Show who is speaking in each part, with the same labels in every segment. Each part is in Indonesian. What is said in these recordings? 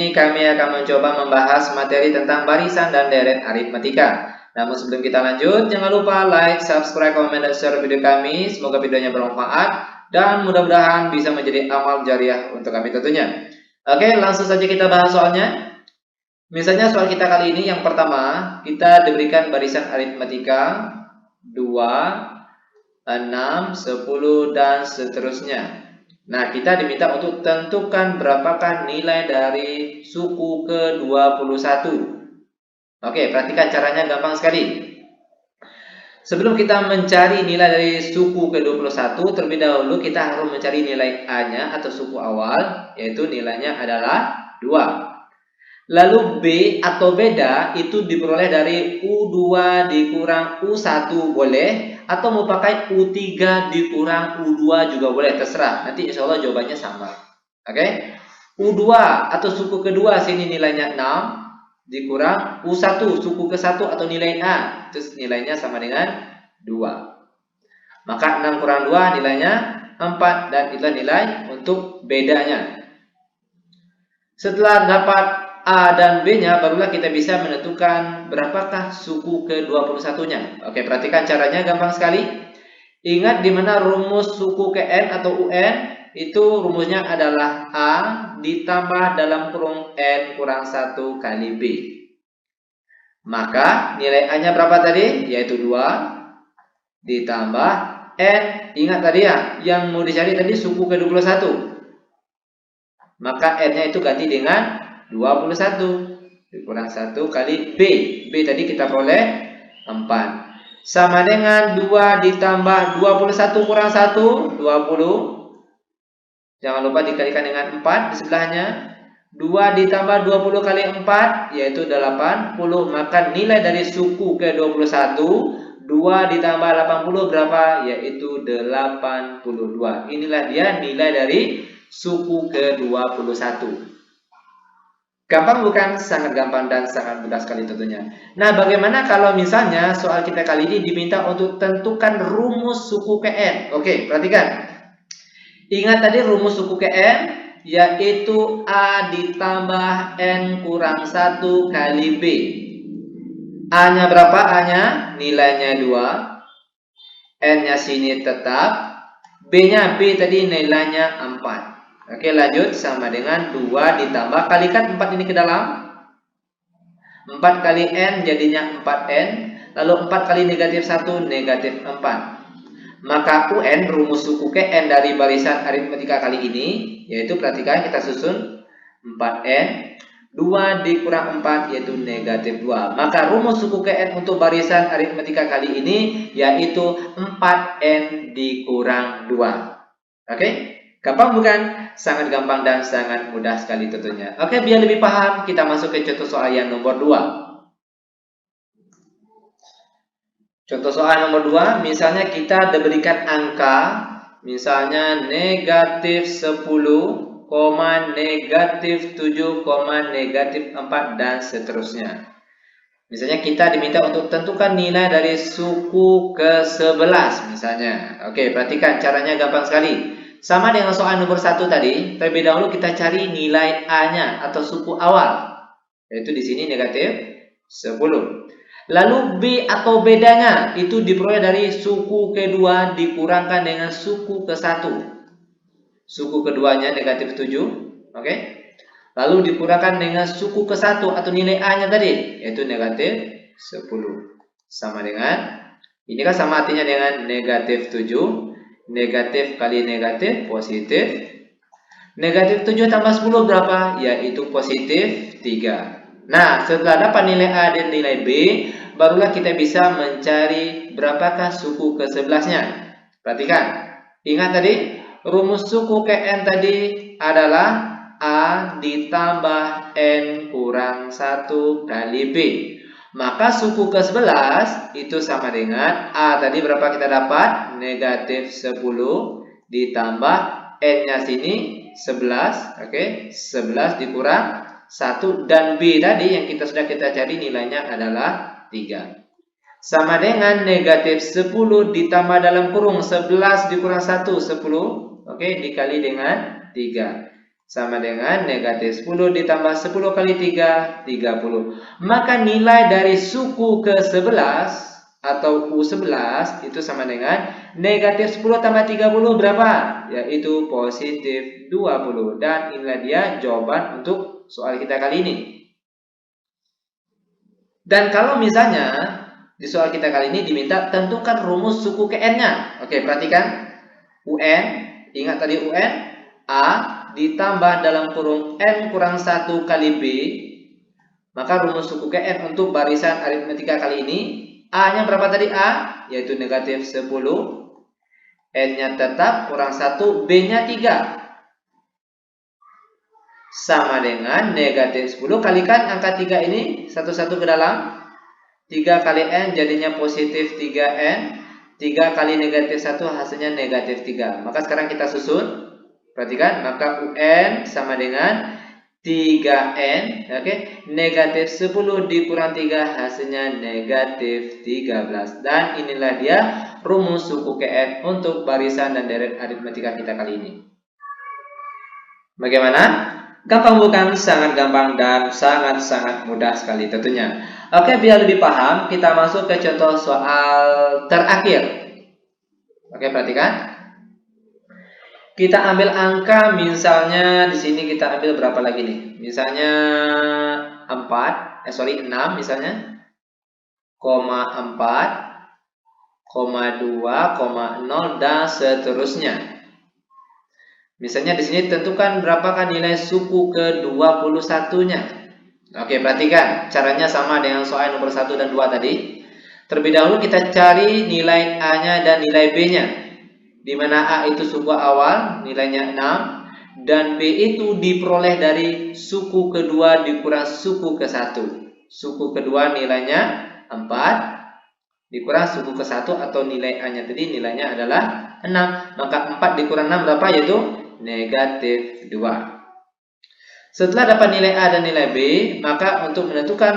Speaker 1: Ini kami akan mencoba membahas materi tentang barisan dan deret aritmatika. Namun sebelum kita lanjut, jangan lupa like, subscribe, komen, dan share video kami. Semoga videonya bermanfaat dan mudah-mudahan bisa menjadi amal jariah untuk kami tentunya. Oke, langsung saja kita bahas soalnya. Misalnya soal kita kali ini yang pertama, kita diberikan barisan aritmatika 2, 6, 10, dan seterusnya. Nah, kita diminta untuk tentukan berapakah nilai dari suku ke-21. Oke, perhatikan caranya gampang sekali. Sebelum kita mencari nilai dari suku ke-21, terlebih dahulu kita harus mencari nilai A-nya atau suku awal, yaitu nilainya adalah 2. Lalu B atau beda itu diperoleh dari U2 dikurang U1 boleh, atau mau pakai U3 dikurang U2 juga boleh, terserah. Nanti insya Allah jawabannya sama. Oke? U2 atau suku kedua sini nilainya 6 dikurang U1 suku ke-1 atau nilai A, terus nilainya sama dengan 2. Maka 6 kurang 2 nilainya 4, dan itulah nilai untuk bedanya. Setelah dapat A dan B-nya, barulah kita bisa menentukan berapakah suku ke-21-nya. Oke, perhatikan caranya gampang sekali. Ingat di mana rumus suku ke N atau UN, itu rumusnya adalah A ditambah dalam kurung N kurang 1 kali B. Maka nilai A-nya berapa tadi? Yaitu 2 ditambah N. Ingat tadi ya, yang mau dicari tadi suku ke-21. Maka N-nya itu ganti dengan 21 dikurang 1 kali B. B tadi kita peroleh 4. Sama dengan 2 ditambah 21 kurang 1, 20. Jangan lupa dikalikan dengan 4 di sebelahnya. 2 ditambah 20 kali 4, yaitu 80. Maka nilai dari suku ke-21, 2 ditambah 80 berapa? Yaitu 82. Inilah dia nilai dari suku ke-21. Gampang bukan? Sangat gampang dan sangat mudah sekali tentunya. Nah, bagaimana kalau misalnya soal kita kali ini diminta untuk tentukan rumus suku KN? Oke, perhatikan. Ingat tadi rumus suku KN, yaitu A ditambah N kurang 1 kali B. A-nya berapa? A-nya nilainya 2. N-nya sini tetap. B-nya B tadi nilainya 4. Oke, lanjut. Sama dengan 2 ditambah, kalikan 4 ini ke dalam. 4 kali N jadinya 4N. Lalu 4 kali negatif 1, negatif 4. Maka UN, rumus suku ke N dari barisan aritmatika kali ini, yaitu perhatikan kita susun 4N. 2 dikurang 4 yaitu negatif 2. Maka rumus suku ke N untuk barisan aritmatika kali ini yaitu 4N dikurang 2. Oke? Gampang bukan? Sangat gampang dan sangat mudah sekali tentunya. Oke, biar lebih paham, kita masuk ke contoh soal yang nomor 2. Contoh soal nomor 2, misalnya kita diberikan angka, misalnya negatif 10, negatif 7, negatif 4, dan seterusnya. Misalnya kita diminta untuk tentukan nilai dari suku ke-11 misalnya. Oke, perhatikan caranya gampang sekali. Sama dengan soal nomor 1 tadi, terlebih dahulu kita cari nilai A-nya atau suku awal. Yaitu di sini negatif 10. Lalu B atau bedanya itu diperoleh dari suku kedua dikurangkan dengan suku ke-1. Suku keduanya negatif 7. Oke. Lalu dikurangkan dengan suku ke-1 atau nilai A-nya tadi, yaitu negatif 10. Sama dengan, ini kan sama artinya dengan negatif 7. Negatif kali negatif, positif. Negatif 7 tambah 10 berapa? Yaitu positif 3. Nah, setelah dapat nilai A dan nilai B, barulah kita bisa mencari berapakah suku ke-11-nya. Perhatikan. Ingat tadi, rumus suku ke N tadi adalah A ditambah N kurang 1 kali B. Maka suku ke-11 itu sama dengan A tadi berapa kita dapat? Negatif 10 ditambah N-nya sini 11. Oke, 11 dikurang 1. Dan B tadi yang sudah kita cari nilainya adalah 3. Sama dengan negatif 10 ditambah dalam kurung 11 dikurang 1, 10. Oke, dikali dengan 3. sama dengan negatif 10 ditambah 10 kali 3, 30. Maka nilai dari suku ke-11 atau U11 itu sama dengan negatif 10 tambah 30 berapa? Yaitu positif 20. Dan inilah dia jawaban untuk soal kita kali ini. Dan kalau misalnya di soal kita kali ini diminta tentukan rumus suku ke N-nya. Oke, perhatikan. UN, ingat tadi UN, A ditambah dalam kurung N kurang 1 kali B. Maka rumus suku ke N untuk barisan aritmetika kali ini, A-nya berapa tadi A? Yaitu negatif 10. N-nya tetap kurang 1, B-nya 3. Sama dengan negatif 10 kalikan angka 3 ini satu-satu ke dalam. 3 kali N jadinya positif 3N. 3 kali negatif 1 hasilnya negatif 3. Maka sekarang kita susun. Perhatikan, maka UN sama dengan 3N. Oke, negatif 10 dikurang 3 hasilnya negatif 13. Dan inilah dia rumus suku KN untuk barisan dan deret aritmetika kita kali ini. Bagaimana? Gampang bukan? Sangat gampang dan sangat-sangat mudah sekali tentunya. Oke, biar lebih paham, kita masuk ke contoh soal terakhir. Oke, perhatikan. Kita ambil angka, misalnya di sini kita ambil berapa lagi nih? Misalnya 6 misalnya. 4, 2, 0 dan seterusnya. Misalnya di sini tentukan berapakah nilai suku ke-21-nya. Oke, perhatikan. Caranya sama dengan soal nomor 1 dan 2 tadi. Terlebih dahulu kita cari nilai A-nya dan nilai B-nya. Di mana A itu suku awal, nilainya 6. Dan B itu diperoleh dari suku kedua dikurang suku ke-1. Suku kedua nilainya 4. Dikurang suku ke-1 atau nilai A-nya tadi nilainya adalah 6. Maka 4 dikurang 6 berapa? Yaitu negatif 2. Setelah dapat nilai A dan nilai B, maka untuk menentukan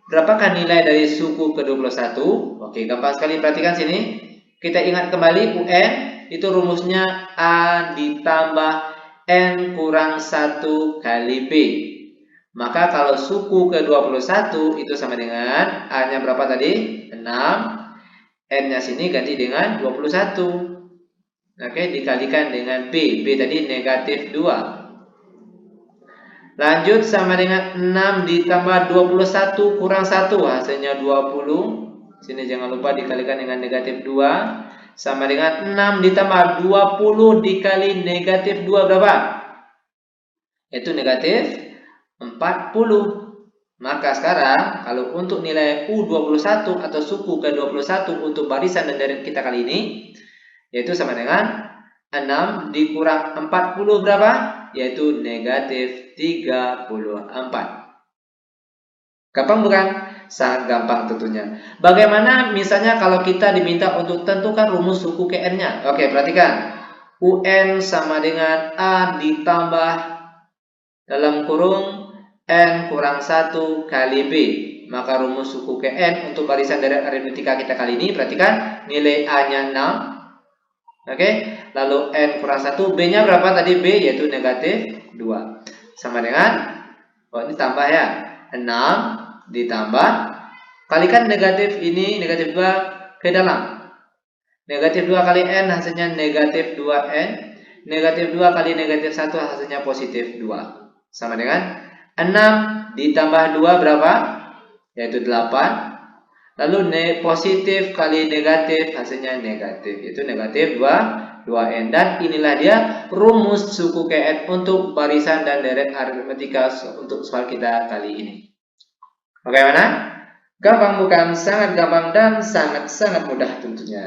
Speaker 1: berapakah nilai dari suku ke-21, oke, gampang sekali, perhatikan sini. Kita ingat kembali UN itu rumusnya A ditambah N kurang 1 kali B. Maka kalau suku ke-21 itu sama dengan A-nya berapa tadi? 6. N-nya sini ganti dengan 21. Oke, dikalikan dengan B. B tadi negatif 2. Lanjut sama dengan 6 ditambah 21 kurang 1 hasilnya 20. Sini jangan lupa dikalikan dengan negatif 2. Sama dengan 6 ditambah 20 dikali negatif 2 berapa? Yaitu negatif 40. Maka sekarang kalau untuk nilai U21 atau suku ke-21 untuk barisan dan deret kita kali ini, yaitu sama dengan 6 dikurang 40 berapa? Yaitu negatif 34. Gampang bukan? Sangat gampang tentunya. Bagaimana misalnya kalau kita diminta untuk tentukan rumus suku ke N-nya? Oke, perhatikan. UN sama dengan A ditambah dalam kurung N kurang 1 kali B. Maka rumus suku ke N untuk barisan deret aritmetika kita kali ini, perhatikan nilai A-nya 6. Oke, lalu N kurang 1, B-nya berapa tadi? B yaitu negatif 2. Sama dengan, ini tambah ya, 6 ditambah, kalikan negatif ini, negatif 2 ke dalam. Negatif 2 kali N hasilnya negatif 2N. Negatif 2 kali negatif 1 hasilnya positif 2. Sama dengan 6 ditambah 2 berapa? Yaitu 8. Lalu positif kali negatif hasilnya negatif, itu negatif 2N. Dan inilah dia rumus suku KN untuk barisan dan deret aritmetika untuk soal kita kali ini. Bagaimana? Gampang bukan? Sangat gampang dan sangat-sangat mudah tentunya.